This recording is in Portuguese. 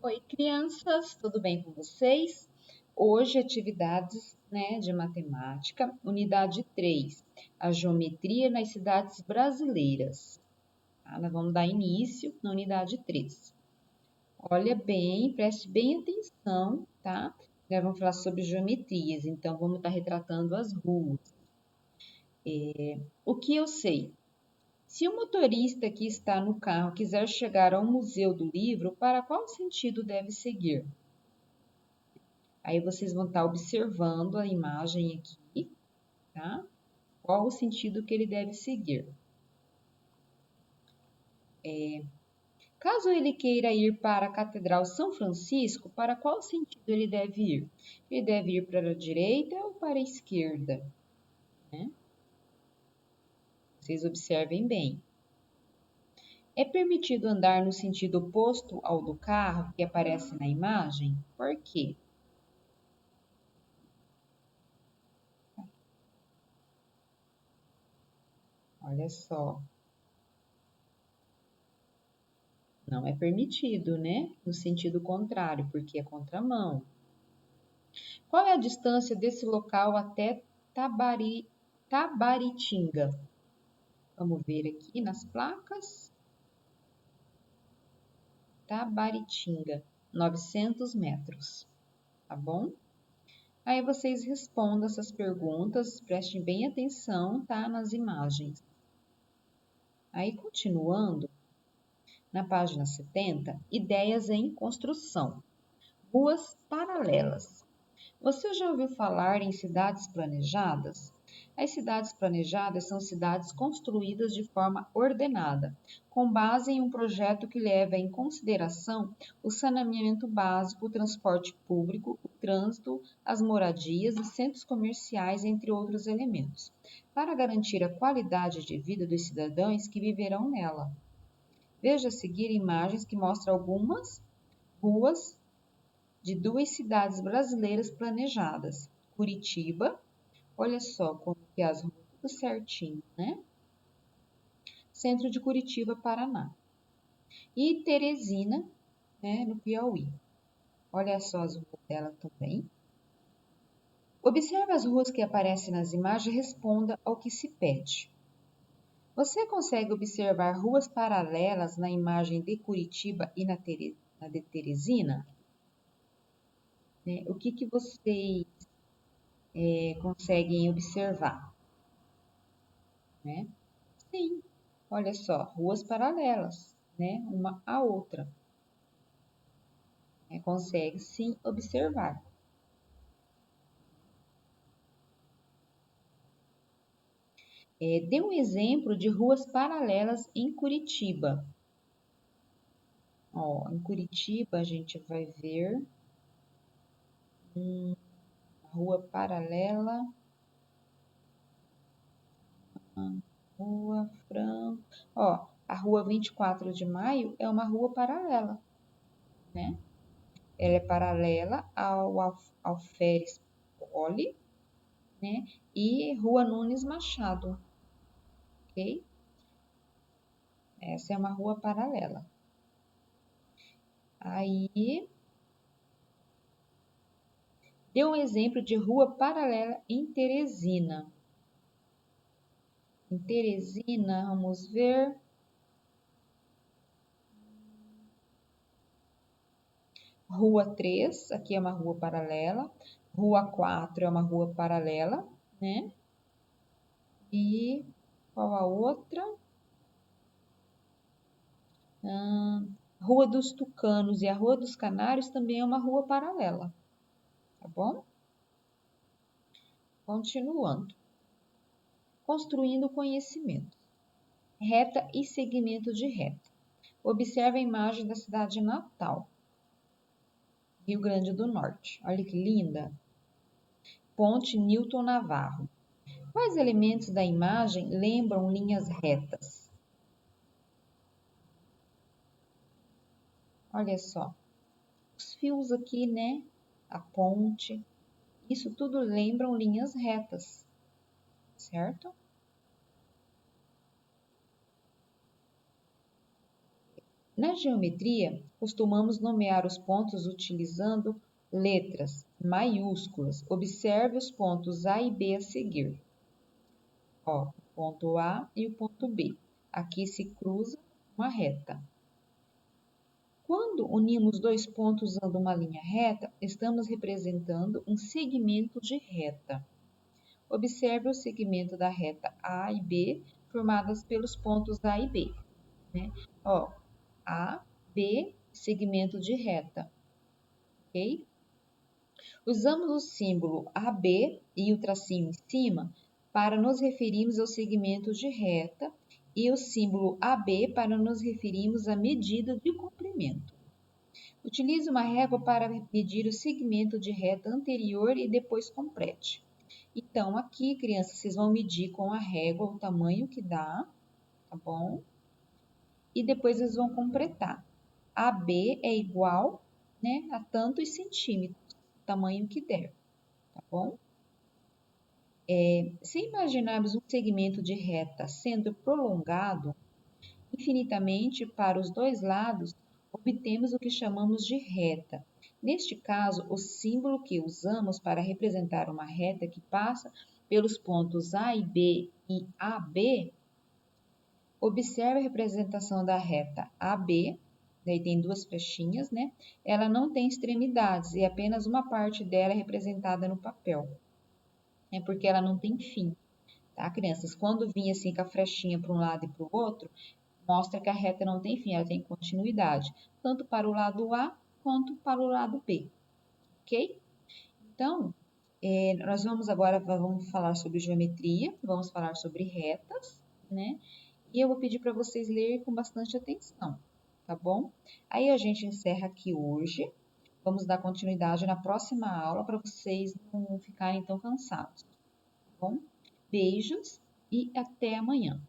Oi, crianças, tudo bem com vocês? Hoje, atividades, de matemática, unidade 3, a geometria nas cidades brasileiras. Tá? Nós vamos dar início na unidade 3. Olha bem, preste bem atenção, tá? Nós vamos falar sobre geometrias, então vamos estar retratando as ruas. O que eu sei? Se o motorista que está no carro quiser chegar ao Museu do Livro, para qual sentido deve seguir? Aí vocês vão estar observando a imagem aqui, tá? Qual o sentido que ele deve seguir. Caso ele queira ir para a Catedral São Francisco, para qual sentido ele deve ir? Ele deve ir para a direita ou para a esquerda? Né? Vocês observem bem. É permitido andar no sentido oposto ao do carro que aparece na imagem? Por quê? Olha só. Não é permitido, né? No sentido contrário, porque é contramão. Qual é a distância desse local até Tabaritinga? Vamos ver aqui nas placas. Tabaritinga, 900 metros, tá bom? Aí vocês respondam essas perguntas, prestem bem atenção, tá? Nas imagens. Aí, continuando, na página 70, ideias em construção. Ruas paralelas. Você já ouviu falar em cidades planejadas? As cidades planejadas são cidades construídas de forma ordenada, com base em um projeto que leva em consideração o saneamento básico, o transporte público, o trânsito, as moradias e centros comerciais, entre outros elementos, para garantir a qualidade de vida dos cidadãos que viverão nela. Veja a seguir imagens que mostram algumas ruas de duas cidades brasileiras planejadas. Curitiba, olha só como que as ruas tudo certinho, né? Centro de Curitiba, Paraná. E Teresina, né, no Piauí. Olha só as ruas dela também. Observe as ruas que aparecem nas imagens e responda ao que se pede. Você consegue observar ruas paralelas na imagem de Curitiba e na de Teresina? O que vocês conseguem observar? Né? Sim, olha só, ruas paralelas, né? Uma à outra. Consegue sim observar. Dê um exemplo de ruas paralelas em Curitiba. Ó, em Curitiba a gente vai ver rua paralela, Rua Franco. Ó, a rua 24 de Maio é uma rua paralela, né? Ela é paralela ao Alferes Poli, né? E Rua Nunes Machado, ok? Essa é uma rua paralela. Aí, dê um exemplo de rua paralela em Teresina. Em Teresina, vamos ver. Rua 3, aqui é uma rua paralela. Rua 4 é uma rua paralela, né? E qual a outra? Rua dos Tucanos e a Rua dos Canários também é uma rua paralela, tá bom? Continuando. Construindo conhecimento. Reta e segmento de reta. Observe a imagem da cidade natal, Rio Grande do Norte. Olha que linda! Ponte Newton Navarro. Quais elementos da imagem lembram linhas retas? Olha só, os fios aqui, né? A ponte, isso tudo lembram linhas retas, certo? Na geometria, costumamos nomear os pontos utilizando letras maiúsculas. Observe os pontos A e B a seguir. Ó, o ponto A e o ponto B. Aqui se cruza uma reta. Quando unimos dois pontos usando uma linha reta, estamos representando um segmento de reta. Observe o segmento da reta A e B, formadas pelos pontos A e B. Né? Ó, A, B, segmento de reta, ok? Usamos o símbolo AB e o tracinho em cima para nos referirmos ao segmento de reta e o símbolo AB para nos referirmos à medida de comprimento. Utilize uma régua para medir o segmento de reta anterior e depois complete. Então, aqui, crianças, vocês vão medir com a régua o tamanho que dá, tá bom? E depois vocês vão completar. AB é igual, né, a tantos centímetros, o tamanho que der, tá bom? Se imaginarmos um segmento de reta sendo prolongado infinitamente para os dois lados, obtemos o que chamamos de reta. Neste caso, o símbolo que usamos para representar uma reta que passa pelos pontos A e B e AB, observe a representação da reta AB, daí tem duas flechinhas, né? Ela não tem extremidades e apenas uma parte dela é representada no papel. É porque ela não tem fim, tá, crianças? Quando vinha assim com a flechinha para um lado e para o outro, mostra que a reta não tem fim, ela tem continuidade, tanto para o lado A quanto para o lado B, ok? Então, nós vamos falar sobre geometria, vamos falar sobre retas, né? E eu vou pedir para vocês lerem com bastante atenção, tá bom? Aí a gente encerra aqui hoje, vamos dar continuidade na próxima aula para vocês não ficarem tão cansados, tá bom? Beijos e até amanhã.